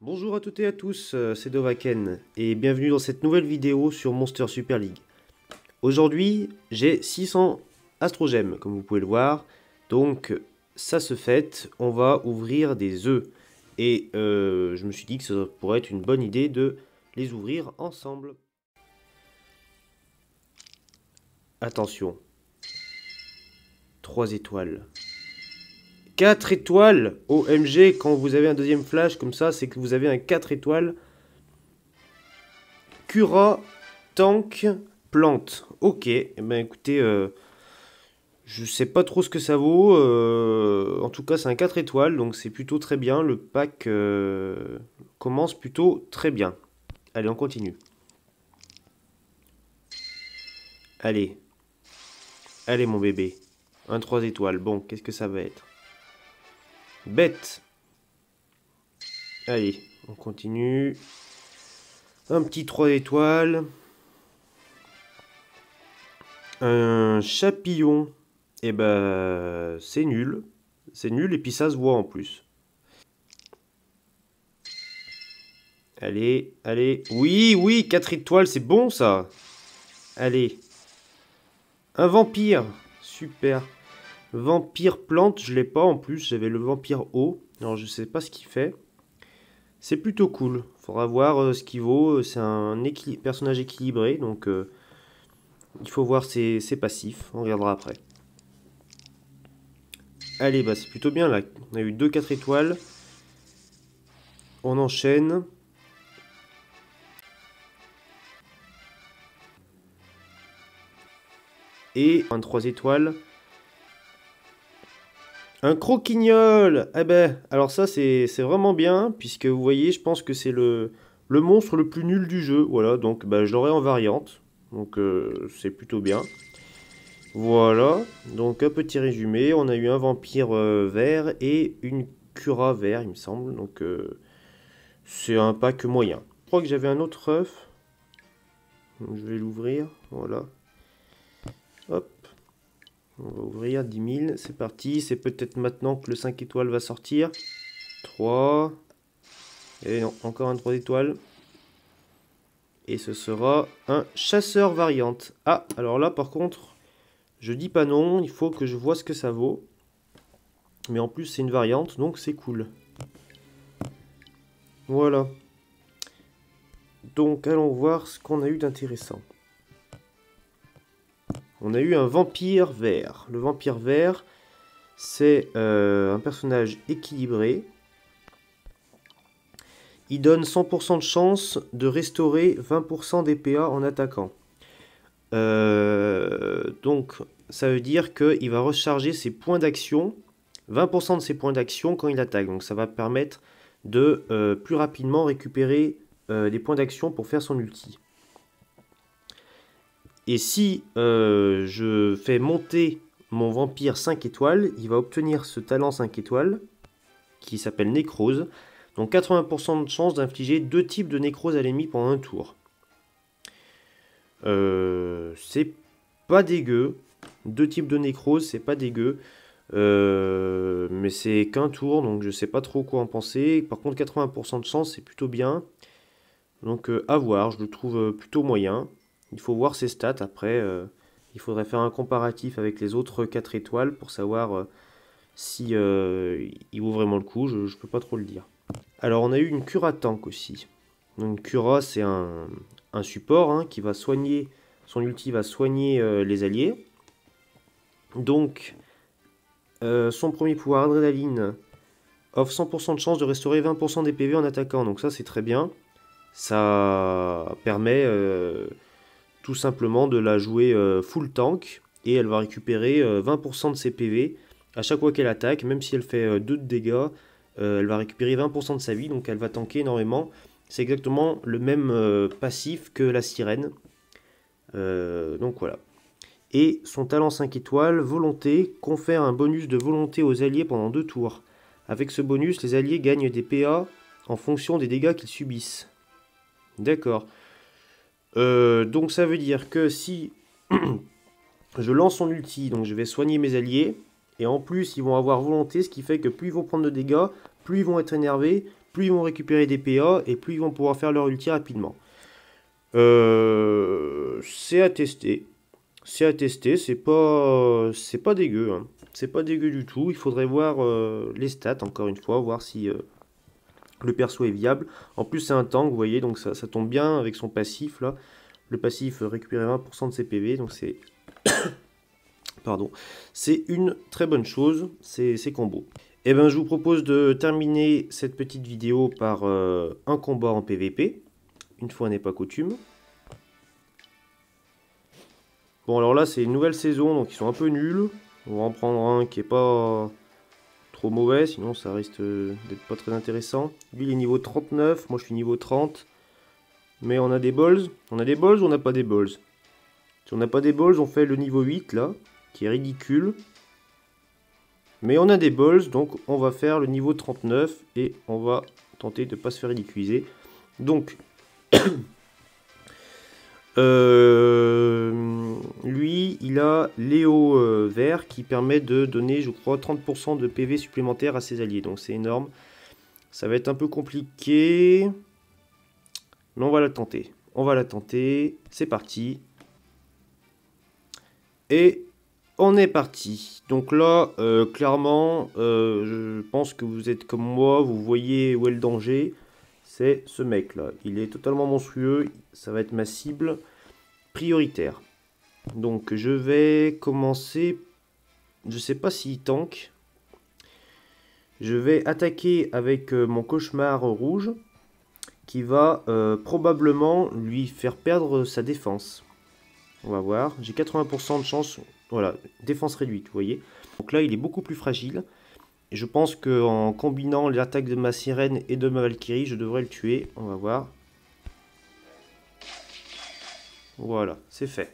Bonjour à toutes et à tous, c'est Dovaken et bienvenue dans cette nouvelle vidéo sur Monster Super League. Aujourd'hui, j'ai 600 astrogèmes comme vous pouvez le voir, donc ça se fait, on va ouvrir des œufs. Et je me suis dit que ça pourrait être une bonne idée de les ouvrir ensemble. Attention, 3 étoiles. 4 étoiles! OMG, quand vous avez un deuxième flash comme ça, c'est que vous avez un 4 étoiles. Cura, tank, plante. Ok, eh ben écoutez, je sais pas trop ce que ça vaut. En tout cas, c'est un 4 étoiles, donc c'est plutôt très bien. Le pack commence plutôt très bien. Allez, on continue. Allez. Allez, mon bébé. Un 3 étoiles. Bon, qu'est-ce que ça va être? Bête. Allez, on continue. Un petit 3 étoiles. Un chapillon. Et ben, c'est nul. C'est nul et puis ça se voit en plus. Allez, allez. Oui, oui, 4 étoiles, c'est bon ça. Allez. Un vampire. Super. Vampire plante, je l'ai pas en plus. J'avais le vampire eau. Alors je sais pas ce qu'il fait. C'est plutôt cool. Faudra voir ce qu'il vaut. C'est un personnage équilibré. Donc il faut voir ses passifs. On regardera après. Allez, bah c'est plutôt bien là. On a eu 2 4 étoiles. On enchaîne. Et un 3 étoiles. Un croquignol! Eh ben, alors ça c'est vraiment bien, puisque vous voyez, je pense que c'est le monstre le plus nul du jeu. Voilà, donc bah, je l'aurai en variante. Donc c'est plutôt bien. Voilà, donc un petit résumé. On a eu un vampire vert et une cura vert, il me semble. Donc c'est un pack moyen. Je crois que j'avais un autre œuf. Donc, je vais l'ouvrir, voilà. Hop. On va ouvrir 10 000, c'est parti. C'est peut-être maintenant que le 5 étoiles va sortir. 3. Et non, encore un 3 étoiles. Et ce sera un chasseur variante. Ah, alors là par contre, je dis pas non, il faut que je vois ce que ça vaut. Mais en plus c'est une variante, donc c'est cool. Voilà. Donc allons voir ce qu'on a eu d'intéressant. On a eu un vampire vert. Le vampire vert, c'est un personnage équilibré. Il donne 100% de chance de restaurer 20% des PA en attaquant. Donc ça veut dire qu'il va recharger ses points d'action, 20% de ses points d'action quand il attaque. Donc ça va permettre de plus rapidement récupérer des points d'action pour faire son ulti. Et si je fais monter mon vampire 5 étoiles, il va obtenir ce talent 5 étoiles qui s'appelle Nécrose. Donc 80% de chance d'infliger 2 types de nécrose à l'ennemi pendant un tour. C'est pas dégueu. 2 types de nécrose, c'est pas dégueu. Mais c'est qu'un tour, donc je sais pas trop quoi en penser. Par contre, 80% de chance, c'est plutôt bien. Donc à voir, je le trouve plutôt moyen. Il faut voir ses stats après. Il faudrait faire un comparatif avec les autres 4 étoiles pour savoir si il vaut vraiment le coup. Je peux pas trop le dire. Alors on a eu une Cura tank aussi. Donc Cura c'est un support hein, qui va soigner, son ulti va soigner les alliés. Donc son premier pouvoir adrénaline offre 100% de chance de restaurer 20% des PV en attaquant. Donc ça c'est très bien. Ça permet tout simplement de la jouer full tank. Et elle va récupérer 20% de ses PV à chaque fois qu'elle attaque. Même si elle fait 2 de dégâts, elle va récupérer 20% de sa vie. Donc elle va tanker énormément. C'est exactement le même passif que la sirène. Donc voilà. Et son talent 5 étoiles, volonté, confère un bonus de volonté aux alliés pendant 2 tours. Avec ce bonus, les alliés gagnent des PA en fonction des dégâts qu'ils subissent. D'accord. Donc ça veut dire que si je lance son ulti, donc je vais soigner mes alliés, et en plus ils vont avoir volonté, ce qui fait que plus ils vont prendre de dégâts, plus ils vont être énervés, plus ils vont récupérer des PA et plus ils vont pouvoir faire leur ulti rapidement. C'est à tester. C'est à tester, c'est pas dégueu, hein. C'est pas dégueu du tout. Il faudrait voir les stats, encore une fois, voir si le perso est viable. En plus, c'est un tank, vous voyez, donc ça tombe bien avec son passif, là. Le passif récupérer 20% de ses PV, donc c'est... Pardon. C'est une très bonne chose, ces combos. Et ben, je vous propose de terminer cette petite vidéo par un combat en PVP. Une fois n'est pas coutume. Bon, alors là, c'est une nouvelle saison, donc ils sont un peu nuls. On va en prendre un qui est pas trop mauvais, sinon ça risque d'être pas très intéressant. Lui, il est niveau 39, moi je suis niveau 30. Mais on a des balls. On a des balls ou on n'a pas des balls? Si on n'a pas des balls, on fait le niveau 8, là, qui est ridicule. Mais on a des balls, donc on va faire le niveau 39 et on va tenter de ne pas se faire ridiculiser. Donc, lui, il a Léo vert qui permet de donner, je crois, 30% de PV supplémentaires à ses alliés. Donc c'est énorme. Ça va être un peu compliqué. Mais on va la tenter. On va la tenter. C'est parti. Et on est parti. Donc là, clairement, je pense que vous êtes comme moi. Vous voyez où est le danger. C'est ce mec là. Il est totalement monstrueux. Ça va être ma cible prioritaire. Donc je vais commencer. Je sais pas s'il tank. Je vais attaquer avec mon cauchemar rouge. Qui va probablement lui faire perdre sa défense. On va voir. J'ai 80% de chance. Voilà, défense réduite, vous voyez. Donc là, il est beaucoup plus fragile. Et je pense qu'en combinant l'attaque de ma sirène et de ma Valkyrie, je devrais le tuer. On va voir. Voilà, c'est fait.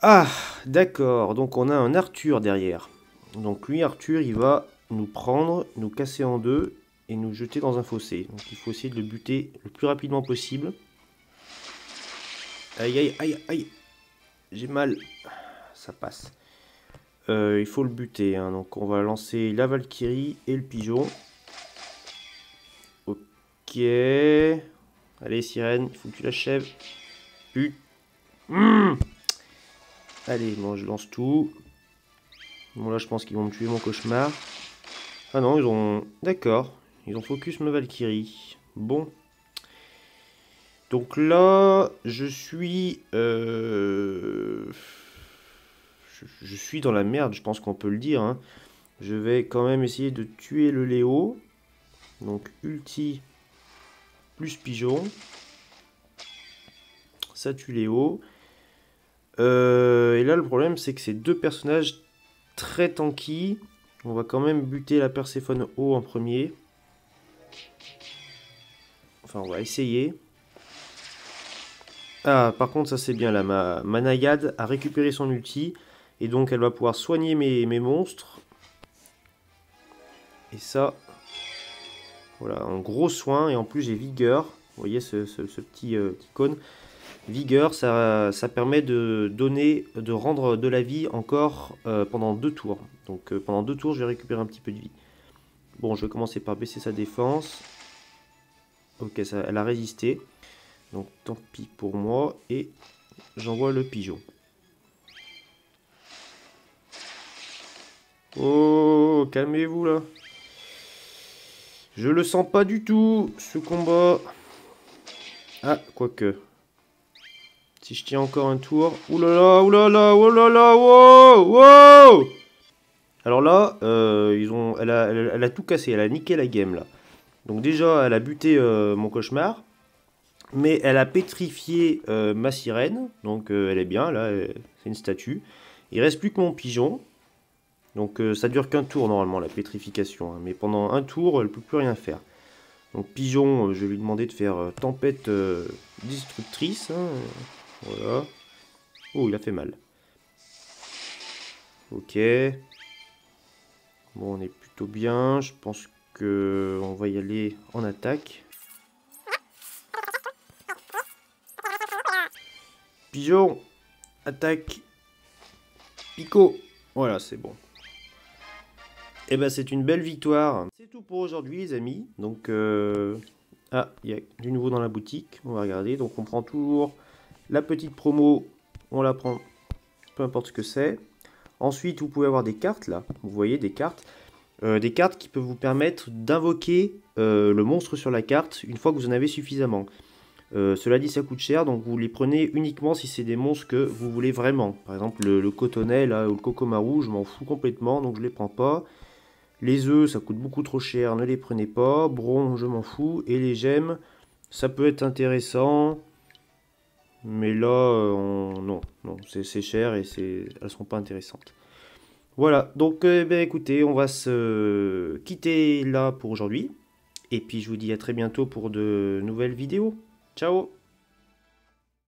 Ah, d'accord. Donc on a un Arthur derrière. Donc lui, Arthur, il va nous prendre, nous casser en deux et nous jeter dans un fossé. Donc il faut essayer de le buter le plus rapidement possible. Aïe, aïe, aïe, aïe. J'ai mal. Ça passe. Il faut le buter. Hein. Donc on va lancer la Valkyrie et le pigeon. Ok. Allez, sirène, il faut que tu l'achèves. But. Allez, bon, je lance tout. Bon, là, je pense qu'ils vont me tuer mon cauchemar. Ah non, ils ont... D'accord. Ils ont focus ma Valkyrie. Bon. Donc là, je suis... Je suis dans la merde, je pense qu'on peut le dire. Hein. Je vais quand même essayer de tuer le Léo. Donc ulti plus pigeon. Ça tue Léo. Et là, le problème, c'est que ces deux personnages très tanky. On va quand même buter la Perséphone haut en premier. Enfin, on va essayer. Ah, par contre, ça c'est bien là. Ma naïade a récupéré son ulti. Et donc, elle va pouvoir soigner mes monstres. Et ça, voilà, un gros soin. Et en plus, j'ai vigueur. Vous voyez ce petit icône. Vigueur, ça permet de rendre de la vie encore pendant 2 tours. Donc, pendant 2 tours, je vais récupérer un petit peu de vie. Bon, je vais commencer par baisser sa défense. Ok, elle a résisté. Donc, tant pis pour moi. Et j'envoie le pigeon. Oh, calmez-vous là. Je le sens pas du tout, ce combat. Ah, quoique. Si je tiens encore un tour. Oulala, oulala, oulala, wow, wow. Alors là, elle a tout cassé, elle a niqué la game là. Donc déjà, elle a buté mon cauchemar. Mais elle a pétrifié ma sirène. Donc elle est bien, là, c'est une statue. Il reste plus que mon pigeon. Donc ça dure qu'un tour normalement la pétrification, hein, mais pendant un tour elle ne peut plus rien faire. Donc pigeon, je vais lui demander de faire tempête destructrice. Hein, voilà. Oh, il a fait mal. Ok. Bon, on est plutôt bien. Je pense que on va y aller en attaque. Pigeon, attaque. Pico. Voilà, c'est bon. Et ben c'est une belle victoire. C'est tout pour aujourd'hui les amis. Donc ah, il y a du nouveau dans la boutique. On va regarder. Donc on prend toujours la petite promo. On la prend, peu importe ce que c'est. Ensuite vous pouvez avoir des cartes là. Vous voyez des cartes. Des cartes qui peuvent vous permettre d'invoquer le monstre sur la carte une fois que vous en avez suffisamment. Cela dit, ça coûte cher, donc vous les prenez uniquement si c'est des monstres que vous voulez vraiment. Par exemple, le cotonnet là, ou le cocomaru, je m'en fous complètement, donc je les prends pas. Les œufs, ça coûte beaucoup trop cher, ne les prenez pas. Bron, je m'en fous. Et les gemmes, ça peut être intéressant. Mais là, non, non, c'est cher et elles sont pas intéressantes. Voilà, donc ben, écoutez, on va se quitter là pour aujourd'hui. Et puis je vous dis à très bientôt pour de nouvelles vidéos. Ciao!